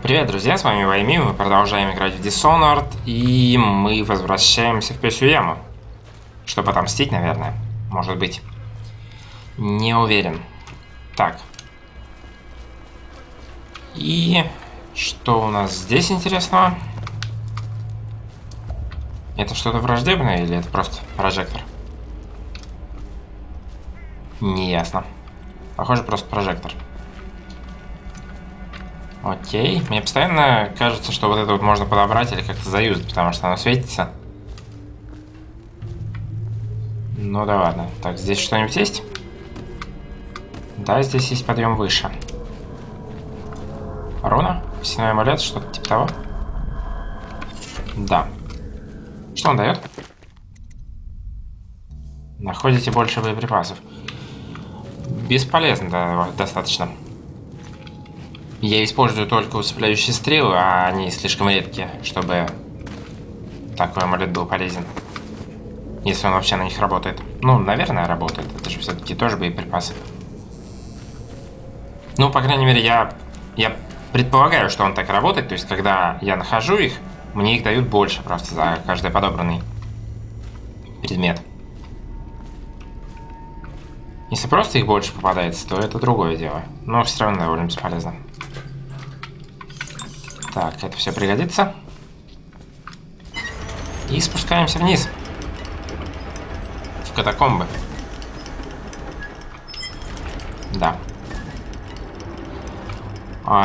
Привет, друзья, с вами Вайми, мы продолжаем играть в Dishonored, и мы возвращаемся в Песью яму. Чтобы отомстить, наверное, может быть. Не уверен. Так. И что у нас здесь интересного? Это что-то враждебное или это просто прожектор? Неясно. Похоже, просто прожектор. Окей. Мне постоянно кажется, что вот это вот можно подобрать или как-то заюзать, потому что оно светится. Ну да ладно. Так, здесь что-нибудь есть? Да, здесь есть подъем выше. Руна? Песенной амулет? Что-то типа того? Да. Что он дает? Находите больше боеприпасов. Бесполезно, да, достаточно. Я использую только усыпляющие стрелы, а они слишком редкие, чтобы такой амулет был полезен. Если он вообще на них работает. Ну, наверное, работает. Это же все-таки тоже боеприпасы. Ну, по крайней мере, я предполагаю, что он так работает. То есть, когда я нахожу их, мне их дают больше просто за каждый подобранный предмет. Если просто их больше попадается, то это другое дело. Но все равно довольно бесполезно. Так, это все пригодится. И спускаемся вниз. В катакомбы. Да.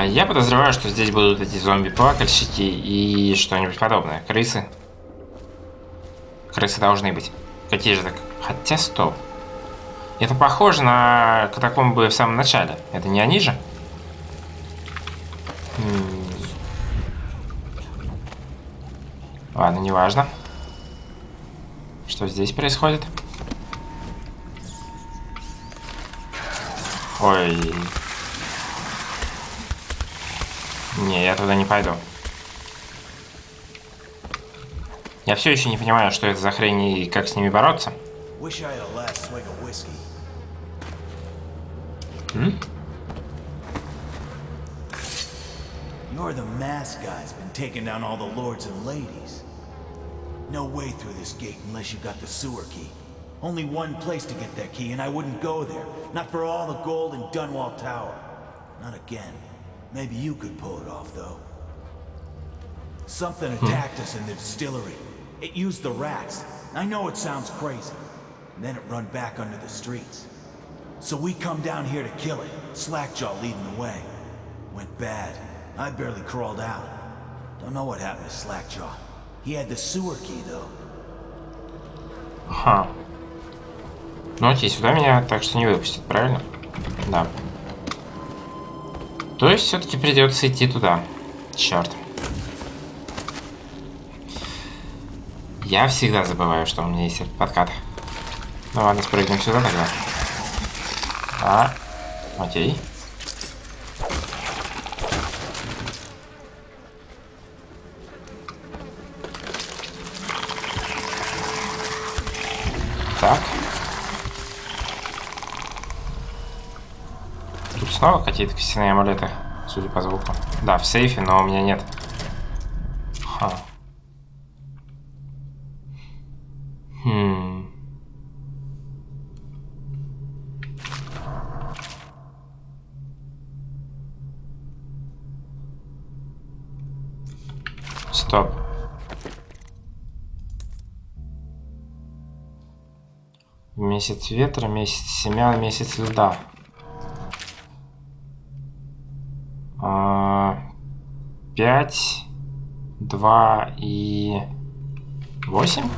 Я подозреваю, что здесь будут эти зомби-плакальщики и что-нибудь подобное. Крысы. Крысы должны быть. Какие же так? Хотя стоп. Это похоже на катакомбы в самом начале. Это не они же? Ладно, неважно. Что здесь происходит? Ой. Не, я туда не пойду. Я все еще не понимаю, что это за хрень и как с ними бороться. You're the mask guy's been taking down all the lords and ladies. No way through this gate unless you got the sewer key. Only one place to get that key, and I wouldn't go there. Not for all the gold in Dunwall Tower. Not again. Maybe you could pull it off, though. Something attacked us in the distillery. It used the rats. I know it sounds crazy. And then it run back under the streets. So we come down here to kill it. Slackjaw leading the way. Went bad. I barely crawled out. Don't know what happened to Slackjaw. He had the sewer key, though. Ага. Ну окей, сюда меня так что не выпустят, правильно? Да. То есть все-таки придется идти туда. Черт. Я всегда забываю, что у меня есть этот подкат. Ну ладно, спрыгнем сюда тогда. Окей. Так. Тут снова какие-то костяные амулеты, судя по звуку. Да, в сейфе, но у меня нет. Стоп. Месяц ветра, месяц семян, месяц льда. 5, 2 и 8?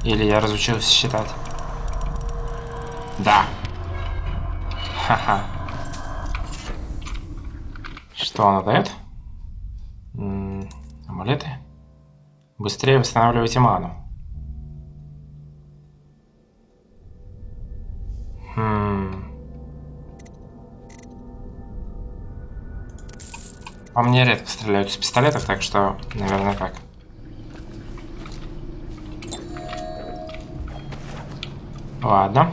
Или я разучился считать? Да. Ха-ха. Что она дает? Амулеты? Быстрее восстанавливайте ману. По мне редко стреляют с пистолетов, так что, наверное, так. Ладно.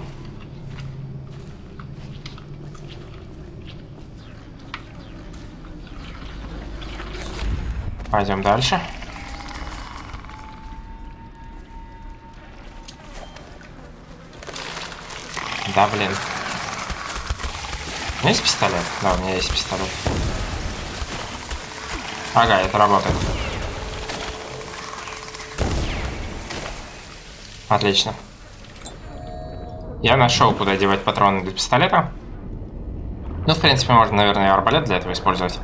Пойдем дальше. Да, блин. У меня есть пистолет? Да, у меня есть пистолет. Ага, это работает. Отлично. Я нашел, куда девать патроны для пистолета. Ну, в принципе, можно, наверное, и арбалет для этого использовать.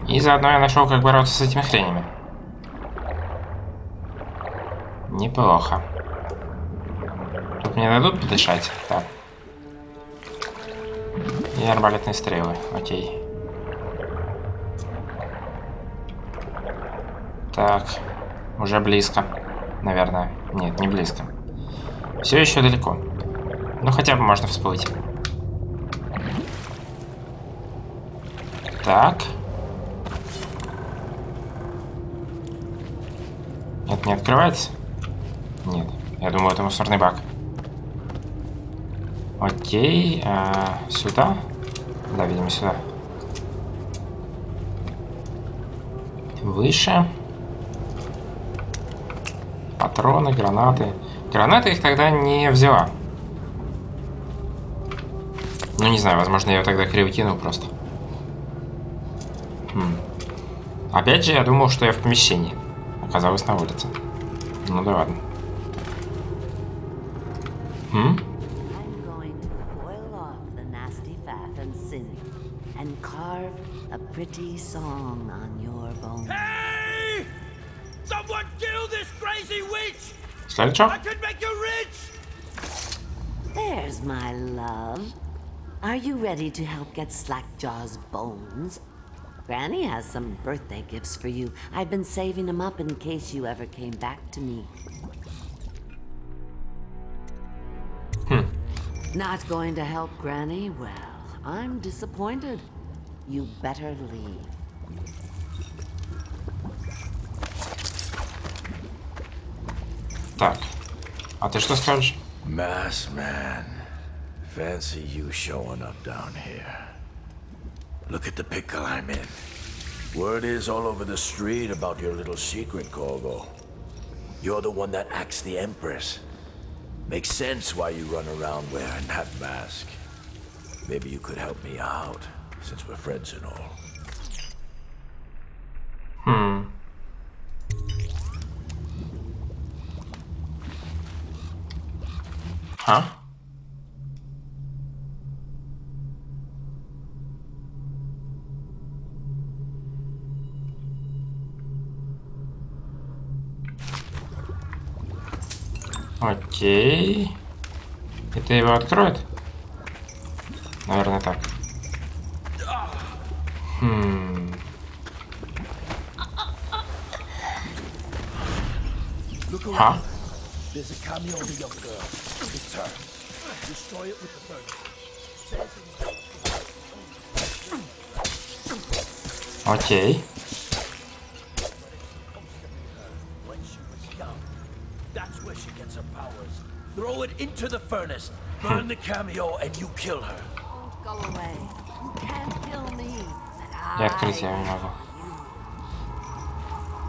И заодно я нашел, как бороться с этими хренями. Неплохо. Тут мне дадут подышать? Так. И арбалетные стрелы. Окей. Так. Уже близко. Наверное. Нет, не близко. Все еще далеко. Ну, хотя бы можно всплыть. Так. Это не открывается? Нет. Я думаю, это мусорный бак. Окей. Сюда? Да, видимо, сюда. Выше. Патроны, гранаты. Гранаты их тогда не взяла. Ну, не знаю, возможно, я ее тогда криво кинул просто. Опять же, я думал, что я в помещении. Оказалось, на улице. Ну да ладно. Слышал? There's my love. Are you ready to help get Slackjaw's bones? Granny has some birthday gifts for you. I've been saving them up in case you ever came back to me. Not going to help Granny? Well, I'm disappointed. You better leave. Так. А ты что скажешь? Mass man. Fancy you showing up down here. Look at the pickle I'm in. Word is all over the street about your little secret, Corvo. You're the one that acts the Empress. Makes sense why you run around wearing that mask. Maybe you could help me out, since we're friends and all. А? Окей. Это его откроет? Наверное, так. А? There's a cameo of a young girl. It's her. Destroy it with the bird. Окей. When she was young, that's where she gets her powers. Throw it into the furnace, burn the cameo, and you kill her. Don't go away. You can't kill me. Я открыть я не могу.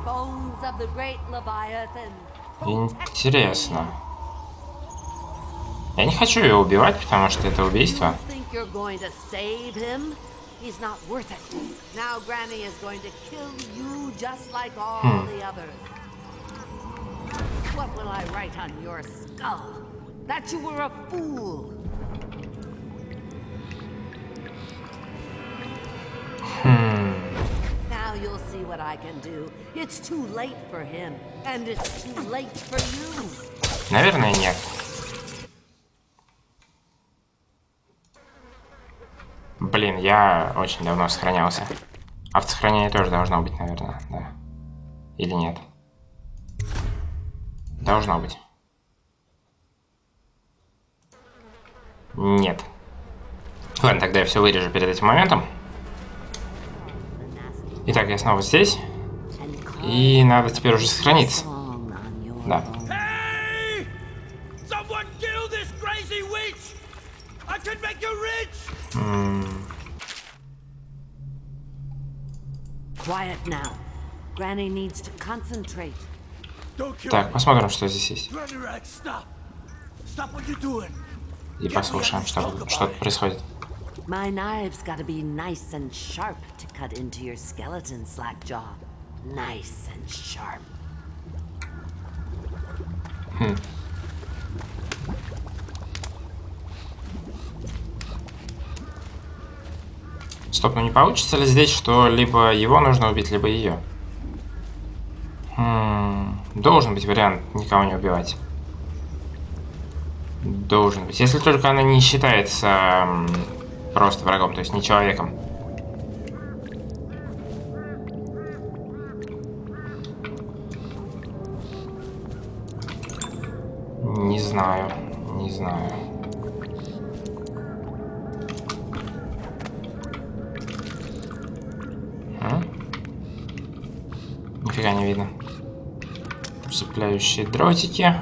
Bones of the great Leviathan. Интересно. Я не хочу ее убивать, потому что это убийство. He's not worth it. Now Granny is going to kill you just like all the others. What will I write on your skull? That you were a fool. Now you'll see what I can do. It's too late for him, and it's too late for you. Наверное, нет. Блин, я очень давно сохранялся. Автосохранение тоже должно быть, наверное, да. Или нет? Должно быть. Нет. Ладно, тогда я все вырежу перед этим моментом. Итак, я снова здесь. И надо теперь уже сохраниться. Да. Quiet now. Granny needs to concentrate. Так, посмотрим, что здесь есть. Stop what you're doing. И послушаем, что тут происходит. My knives gotta be nice and sharp to cut into your skeleton, Slackjaw. Nice and sharp. Стоп, ну не получится ли здесь, что либо его нужно убить, либо ее? Должен быть вариант никого не убивать. Должен быть. Если только она не считается просто врагом, то есть не человеком. Не знаю. Не знаю. Нифига не видно. Цепляющие дротики.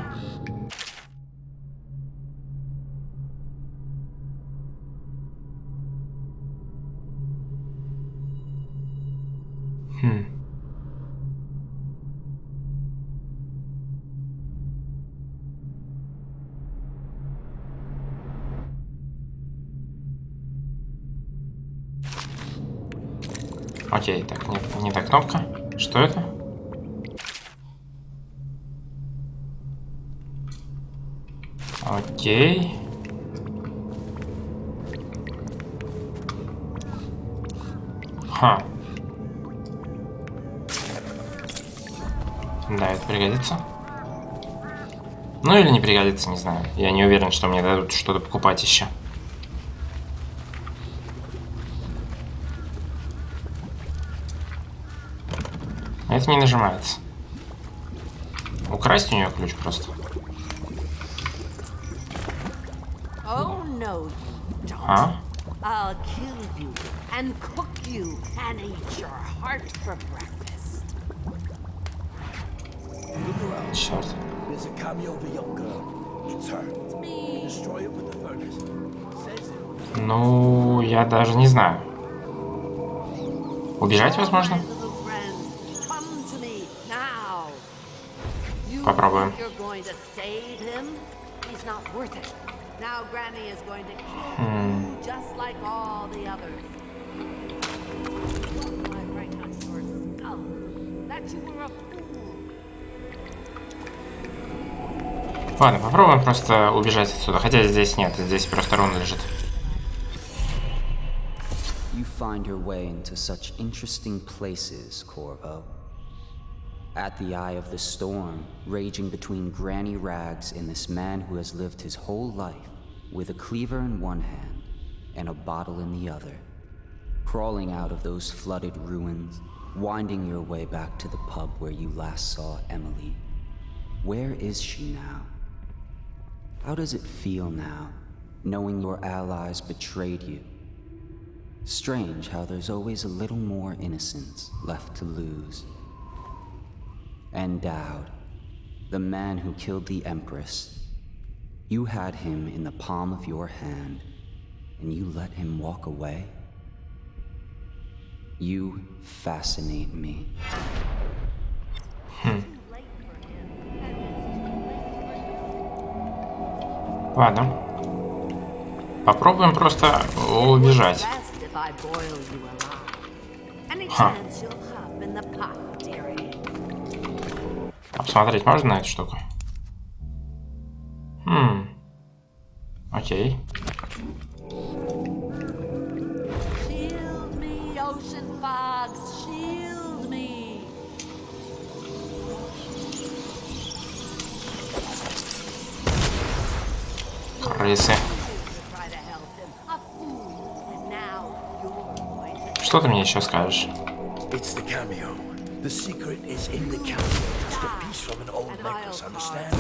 Окей, так, не та кнопка. Что это? Окей. Ха. Да, это пригодится. Ну или не пригодится, не знаю. Я не уверен, что мне дадут что-то покупать еще. Это не нажимается. Украсть у нее ключ просто. А? I'll kill you and cook you and eat your heart for breakfast. Черт. There's a cameo of a young girl. It's her. Destroy it with the furnace. Says it. Ну, я даже не знаю. Убежать возможно? Попробуем. Now Granny is going to kill you just like all the others. I write on your skull that you were a fool. Ладно, попробуем просто убежать отсюда. Хотя здесь нет, здесь просто руна лежит. You find your way into such interesting places, Corvo. At the eye of the storm, raging between Granny Rags and this man who has lived his whole life with a cleaver in one hand and a bottle in the other, crawling out of those flooded ruins, winding your way back to the pub where you last saw Emily. Where is she now? How does it feel now, knowing your allies betrayed you? Strange how there's always a little more innocence left to lose. And Dowd, the man who killed the Empress. You had him in the palm of your hand, and you let him walk away? You fascinate me. Ладно. Попробуем просто убежать. Ха. А посмотреть можно на эту штуку? Окей. Крысы. Что ты мне еще скажешь? The secret is in the cameo. Just a piece from an old necklace, understand?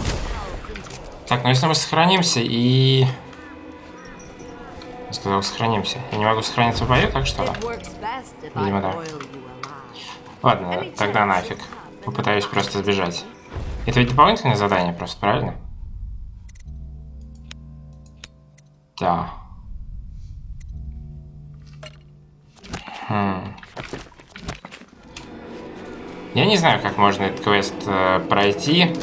Так, ну если мы сохранимся и... Я сказал, сохранимся. Я не могу сохраниться в бою, так что ли? Видимо, да. Ладно, тогда нафиг. Попытаюсь просто сбежать. Это ведь дополнительное задание просто, правильно? Да. Я не знаю, как можно этот квест пройти,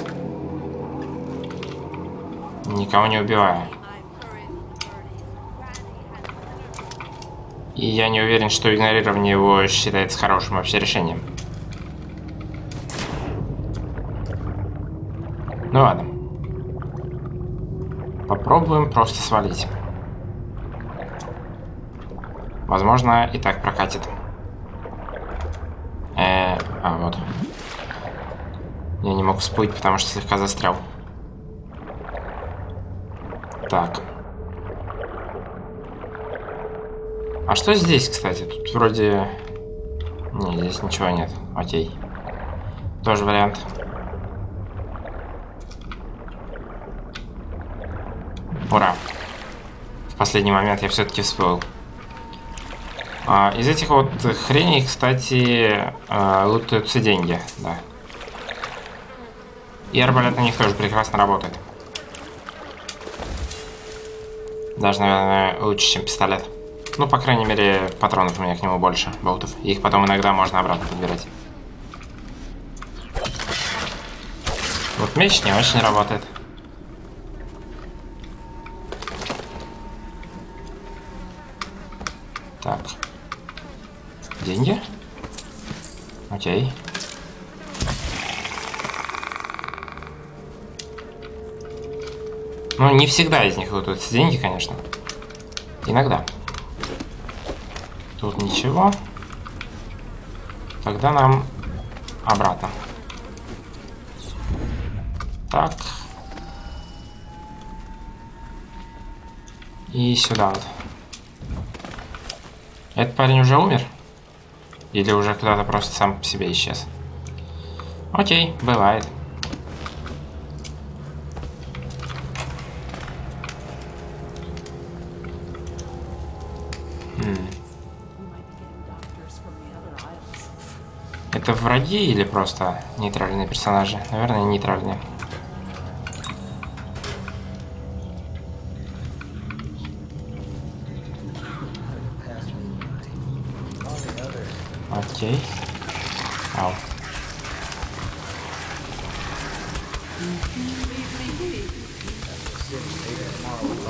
никого не убивая. И я не уверен, что игнорирование его считается хорошим вообще решением. Ну ладно. Попробуем просто свалить. Возможно, и так прокатит. Вот. Я не мог всплыть, потому что слегка застрял. Так. А что здесь, кстати? Тут вроде... Не, здесь ничего нет. Окей. Тоже вариант. Ура. В последний момент я все-таки всплыл. Из этих вот хреней, кстати, лутаются деньги, да. И арбалет на них тоже прекрасно работает. Даже, наверное, лучше, чем пистолет. Ну, по крайней мере, патронов у меня к нему больше, болтов. И их потом иногда можно обратно подбирать. Вот меч не очень работает. Так. Деньги? Окей. Ну, не всегда из них лутаются деньги, конечно. Иногда. Тут ничего. Тогда нам обратно. Так. И сюда вот. Этот парень уже умер? Или уже куда-то просто сам по себе исчез? Окей, бывает. Это враги или просто нейтральные персонажи? Наверное, нейтральные. Окей. Ау.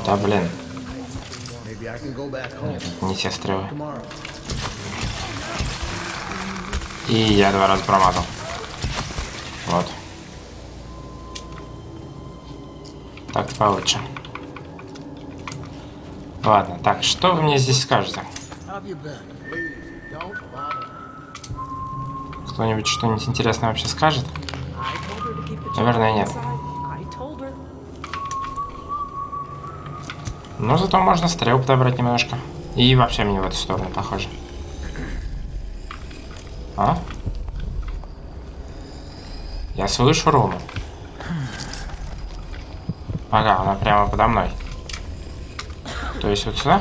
Да блин. Нет, не те стрелы. И я 2 раза промазал. Вот. Так-то получше. Ладно, так, что вы мне здесь скажете? Кто-нибудь что-нибудь интересное вообще скажет? Наверное, нет. Но зато можно стрел подобрать немножко. И вообще мне в эту сторону похоже. А? Я слышу руну. Ага, она прямо подо мной. То есть вот сюда?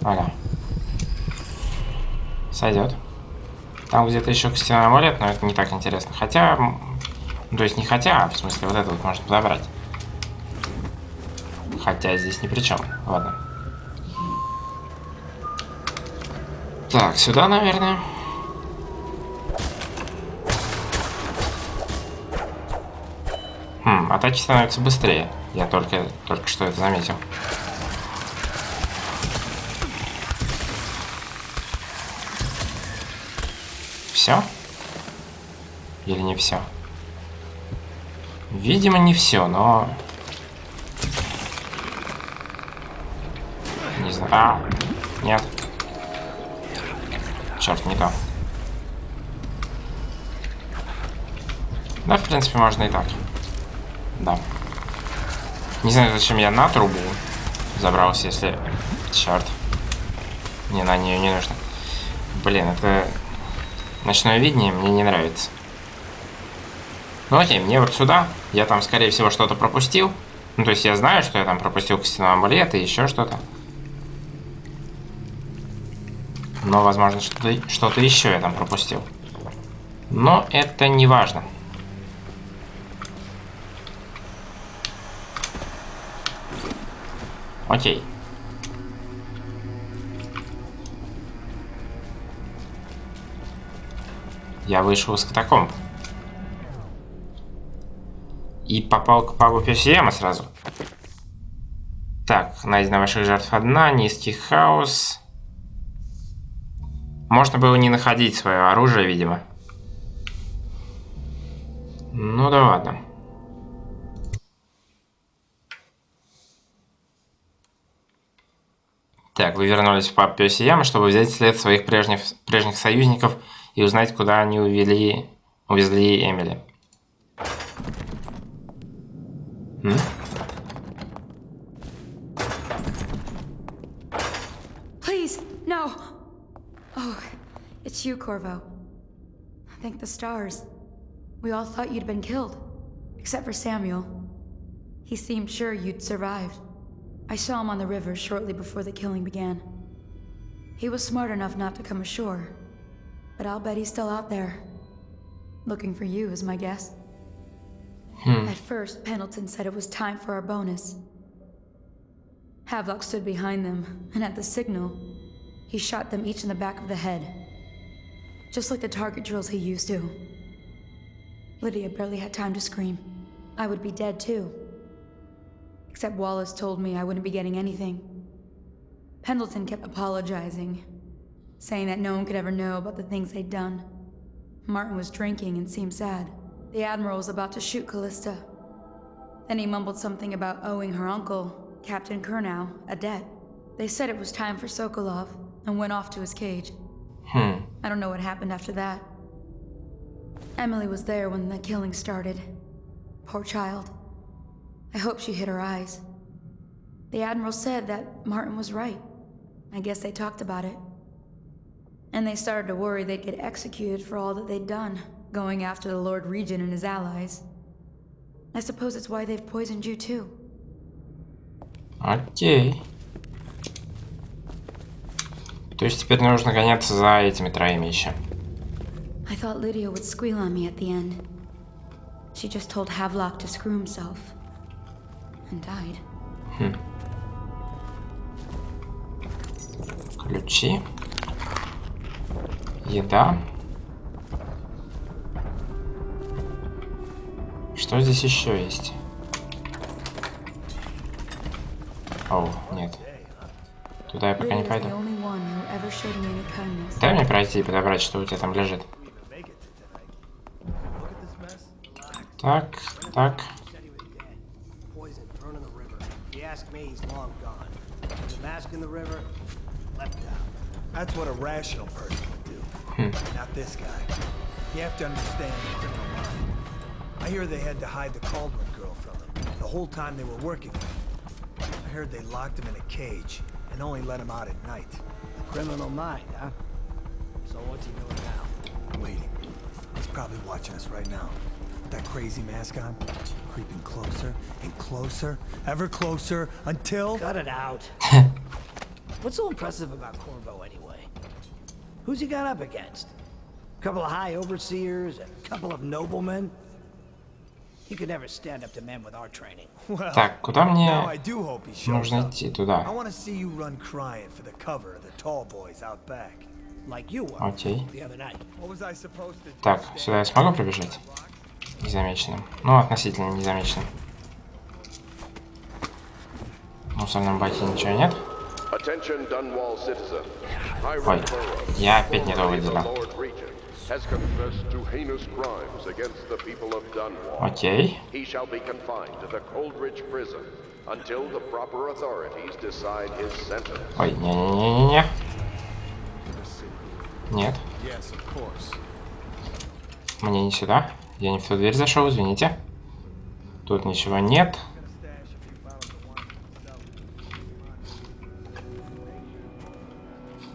Ага. Сойдет. Там где-то еще костяной амулет, но это не так интересно. Хотя... То есть не хотя, а в смысле вот это вот можно подобрать. Хотя здесь ни при чем. Ладно. Так, сюда, наверное. Атаки становятся быстрее. Я только что это заметил. Все? Или не все? Видимо, не все, но... Не знаю. Нет. Черт, не то. Да, в принципе, можно и так. Да. Не знаю, зачем я на трубу забрался, если... Черт. Мне на нее не нужно. Блин, это... Ночное видение мне не нравится. Ну окей, мне вот сюда. Я там, скорее всего, что-то пропустил. Ну, то есть я знаю, что я там пропустил костяной амулет и еще что-то. Но, возможно, что-то еще я там пропустил. Но это не важно. Окей. Я вышел из катакомб. И попал к пабу Песья сразу. Так, найдена ваших жертв одна, низкий хаос. Можно было не находить свое оружие, видимо. Ну да ладно. Так, вы вернулись в паб Песья, чтобы взять след своих прежних союзников и узнать, куда они увезли Эмили. Please, no. Oh, it's you, Corvo. Thank the stars. We all thought you'd been killed, except for Samuel. He seemed sure you'd survived. I saw him on the river shortly before the killing began. He was smart enough not to come ashore, but I'll bet he's still out there. Looking for you is my guess. At first, Pendleton said it was time for our bonus. Havelock stood behind them, and at the signal, he shot them each in the back of the head. Just like the target drills he used to. Lydia barely had time to scream. I would be dead too. Except Wallace told me I wouldn't be getting anything. Pendleton kept apologizing, saying that no one could ever know about the things they'd done. Martin was drinking and seemed sad. The Admiral was about to shoot Callista. Then he mumbled something about owing her uncle, Captain Kurnow, a debt. They said it was time for Sokolov, and went off to his cage. I don't know what happened after that. Emily was there when the killing started. Poor child. I hope she hid her eyes. The Admiral said that Martin was right. I guess they talked about it. And they started to worry they'd get executed for all that they'd done, going after the Lord Regent and his allies. I suppose it's why they've poisoned you too. Окей. То есть теперь нужно гоняться за этими троими еще. I thought Lydia would squeal on me at the end. She just told Havelock to screw himself. And died. Ключи. Еда. Что здесь еще есть? О, нет. Туда я пока не пойду. Дай мне пройти и подобрать, что у тебя там лежит. Так, так. That's what a rational person would do. Not this guy. You have to understand the criminal mind. I hear they had to hide the Cauldron girl from him the whole time they were working with him. I heard they locked him in a cage and only let him out at night. The criminal mind, huh? So what's he doing now? Waiting. He's probably watching us right now. With that crazy mask on, creeping closer and closer, ever closer, until... Cut it out. What's so impressive about Corvo anyway? Who's he got up against? A couple of high overseers, a couple of noblemen? He could never stand up to men with our training. Так, куда мне Now I do hope he shows нужно up. идти? Туда. I want to see you run crying for the cover of the tall boys out back. Like you were Окей. the other night. What was I supposed to do? Так, сюда я смогу пробежать? Незамеченным. Ну, относительно незамеченным. В мусорном баке ничего нет. Ой, я опять не то выделил. Окей. Ой, не-не-не-не-не. Нет. Мне не сюда. Я не в ту дверь зашел, извините. Тут ничего нет.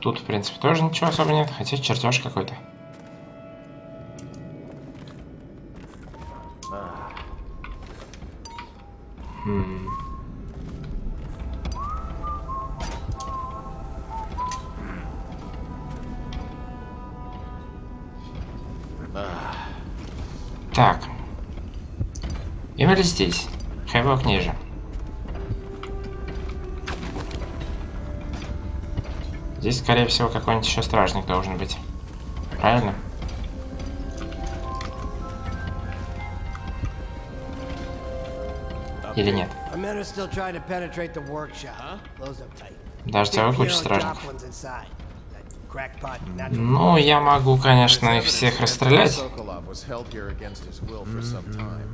Тут, в принципе, тоже ничего особо нет, хотя чертеж какой-то. Так. Эмили здесь. Хэвлок ниже. Здесь, скорее всего, какой-нибудь еще стражник должен быть. Правильно? Или нет? Our men are still trying to penetrate the workshop. Close up tight. Даже целая куча стражников. Joplin's inside. That crackpot Ну, я могу, конечно, их всех расстрелять. Sokolov was held here against his will for some time.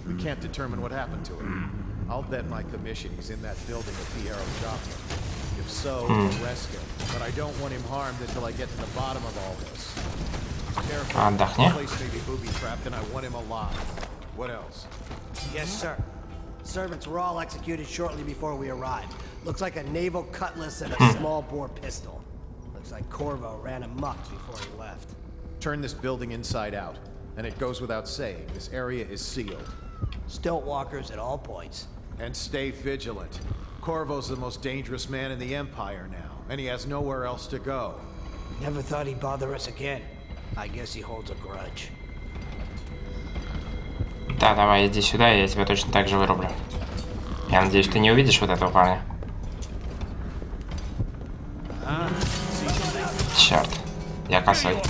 We can't determine what happened to him. I'll bet my commission he's in that building with Piero Joplin. If so, arrest him. But I don't want him harmed until I get to the bottom of all this. Careful. Отдохни. The place may be booby-trapped and I want him alive. What else? Yes, sir. Servants were all executed shortly before we arrived. Looks like a naval cutlass and a small bore pistol. Looks like Corvo ran amok before he left. Turn this building inside out. And it goes without saying, this area is sealed. Stilt walkers at all points. And stay vigilant. Corvo's the most dangerous man in the Empire now, and he has nowhere else to go. Never thought he'd bother us again. I guess he holds a grudge. Да, давай, иди сюда, я тебя точно так же вырублю. Я надеюсь, ты не увидишь вот этого парня. Черт, я косой.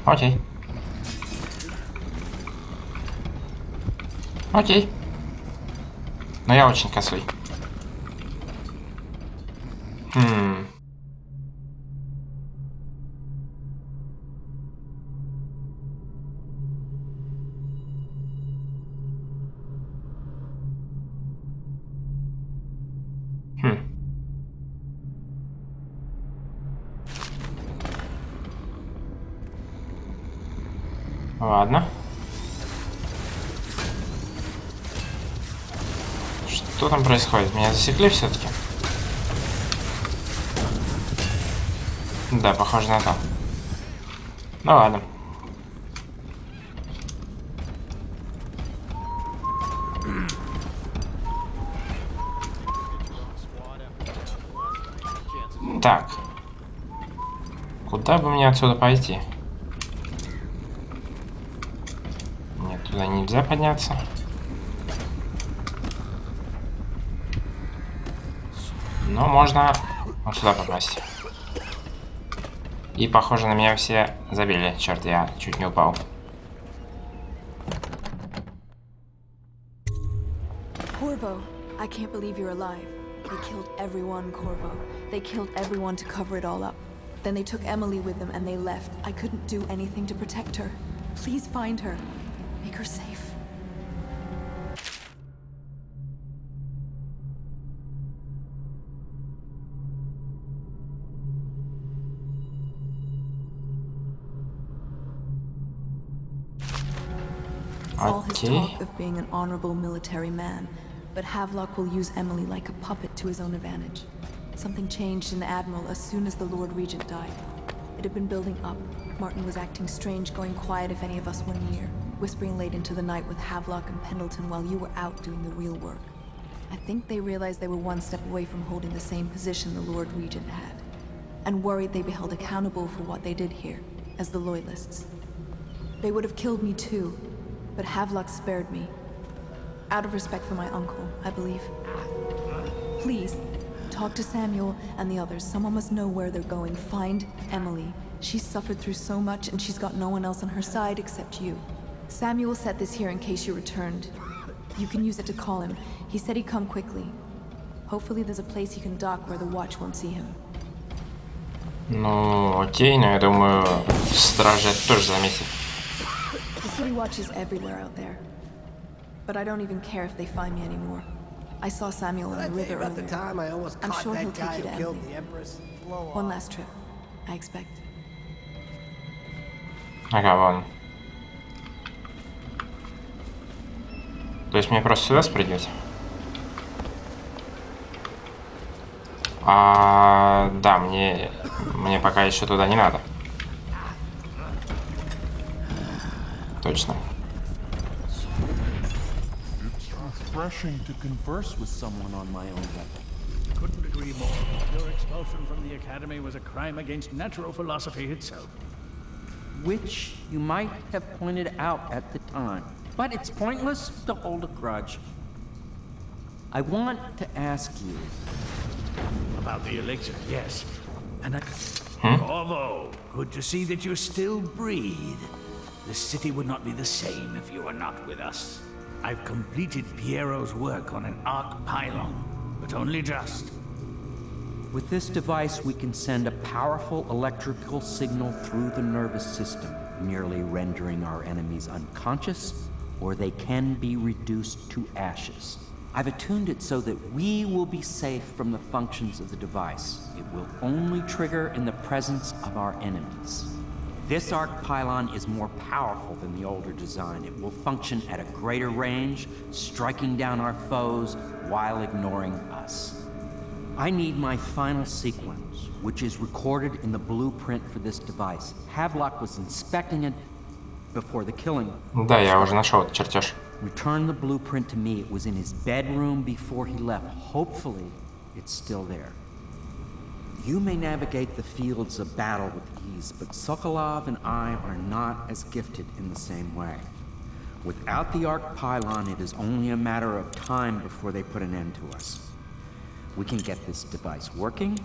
Окей. Окей. Но я очень косой. Ладно. Что там происходит? Меня засекли все-таки? Да, похоже на то. Ну ладно. Так. Куда бы мне отсюда пойти? Нет, туда нельзя подняться. Но можно вот сюда попасть. И похоже, на меня все забили. Черт, я чуть не упал. Corvo, I can't believe you're alive. They killed everyone, Corvo. They killed everyone to cover it all up. Then they took Emily with them and they left. I couldn't do anything to protect her. Please find her. Make her safe. All his talk of being an honorable military man, but Havelock will use Emily like a puppet to his own advantage. Something changed in the Admiral as soon as the Lord Regent died. It had been building up. Martin was acting strange, going quiet if any of us were near, whispering late into the night with Havelock and Pendleton while you were out doing the real work. I think they realized they were one step away from holding the same position the Lord Regent had, and worried they'd be held accountable for what they did here, as the Loyalists. They would have killed me too, but Havelock spared me. Out of respect for my uncle, I believe. Please, talk to Samuel and the others. Someone must know where they're going. Find Emily. She's suffered through so much and she's got no one else on her side except you. Samuel set this here in case you returned. You can use it to call him. He said he'd come quickly. Hopefully there's a place he can dock where the watch won't see him. Ну, окей, но я думаю, стражи это тоже заметит. The city watch is everywhere out there. But I don't even care if they find me anymore. I saw Samuel on the river earlier. I'm sure he'll take you to Emily. One last trip, I expect. Ага, вон. То есть мне просто сюда спрыгивать? Да, мне пока еще туда не надо. Точно. Refreshing to converse with someone on my own level. Couldn't agree more. Your expulsion from the academy was a crime against natural philosophy itself. Which you might have pointed out at the time. But it's pointless to hold a grudge. I want to ask you. About the elixir, yes. And Corvo, good to see that you still breathe. The city would not be the same if you were not with us. I've completed Piero's work on an arc pylon, but only just. With this device, we can send a powerful electrical signal through the nervous system, merely rendering our enemies unconscious, or they can be reduced to ashes. I've attuned it so that we will be safe from the functions of the device. It will only trigger in the presence of our enemies. This arc pylon is more powerful than the older design. It will function at a greater range, striking down our foes while ignoring us. I need my final sequence, which is recorded in the blueprint for this device. Havelock was inspecting it before the killing. Да, я уже нашел этот чертеж. Return the blueprint to me. It was in his bedroom before he left. Hopefully, it's still there. You may navigate the fields of battle with ease, but Sokolov and I are not as gifted in the same way. Without the arc pylon, it is only a matter of time before they put an end to us. We can get this device working,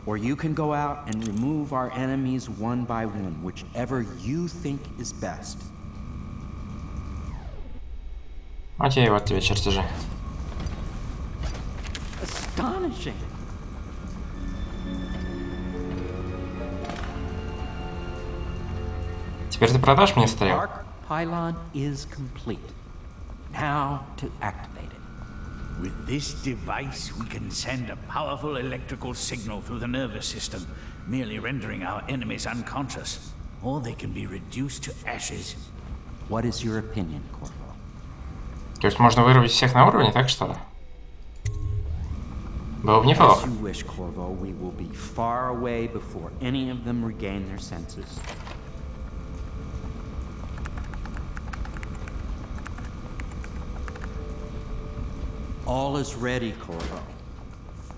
or you can go out and remove our enemies one by one, whichever you think is best. Окей, вот тебе чертежи. Astonishing! Теперь ты продашь мне The стрел? arc pylon is complete. Now to activate it. With this device, we can send a powerful electrical signal through the nervous system, merely rendering our enemies unconscious, or they can be reduced to ashes. What is your opinion, Corvo? То есть можно вырубить всех на уровне, так что ли? Было бы неплохо. As you wish, Corvo. We will be far away before any of them regain their senses. All is ready, Corvo.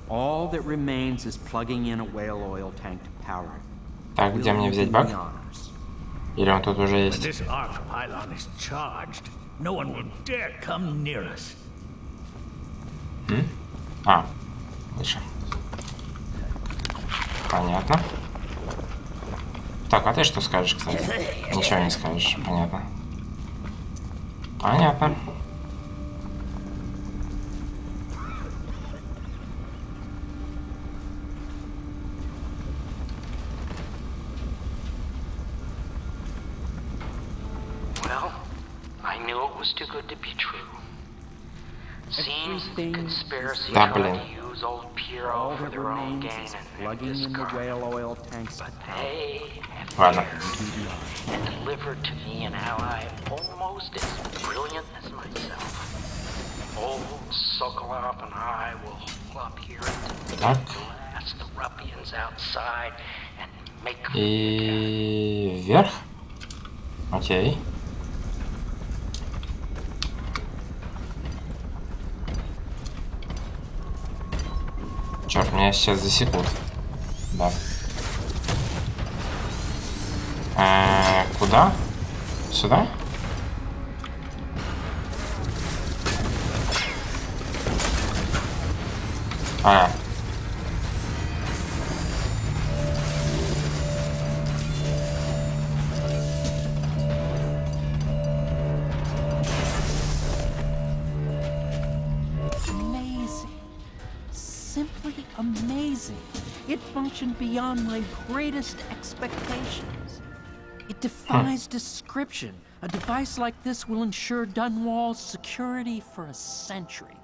All that remains is plugging in a whale oil tank to power it. Так, где мне взять бак? Или он тут уже When есть? this arc pylon is charged, no one will dare come near us. А, выше. Понятно. Так, а ты что скажешь, кстати? Ничего не скажешь, понятно. Понятно. Well, I knew it was too good to be true. Seems the conspiracy Да, tried блин. to use old Piero All for that their own remains gain is and plugging this in the car. whale oil tanks to But power. they have Ладно. dared and delivered to me an ally almost as brilliant as myself. Old Sokolov and I will hole up here and Так. blast the ruffians outside and make И вверх. Окей. Черт, меня сейчас засекут. Да. Куда? Сюда? А. Amazing. Simply amazing. It functioned beyond my greatest expectations. It defies description. A device like this will ensure Dunwall's security for a century.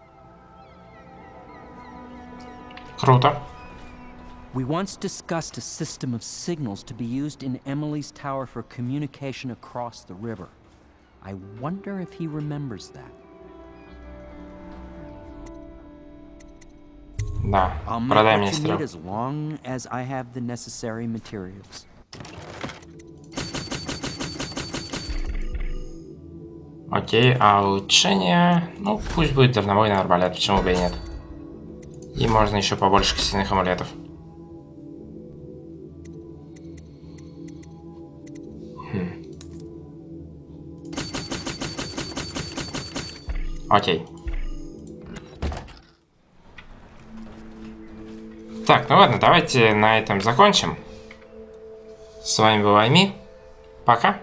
Круто. We once discussed a system of signals to be used in Emily's tower for communication across the river. I wonder if he remembers that. Да. I'll make Продай what мне you стрел. need as long as I have the necessary materials. Окей, а улучшение... Ну, пусть будет дальнобойный арбалет, почему бы и нет. И можно еще побольше костяных амулетов. Окей. Так, ну ладно, давайте на этом закончим. С вами был Айми. Пока.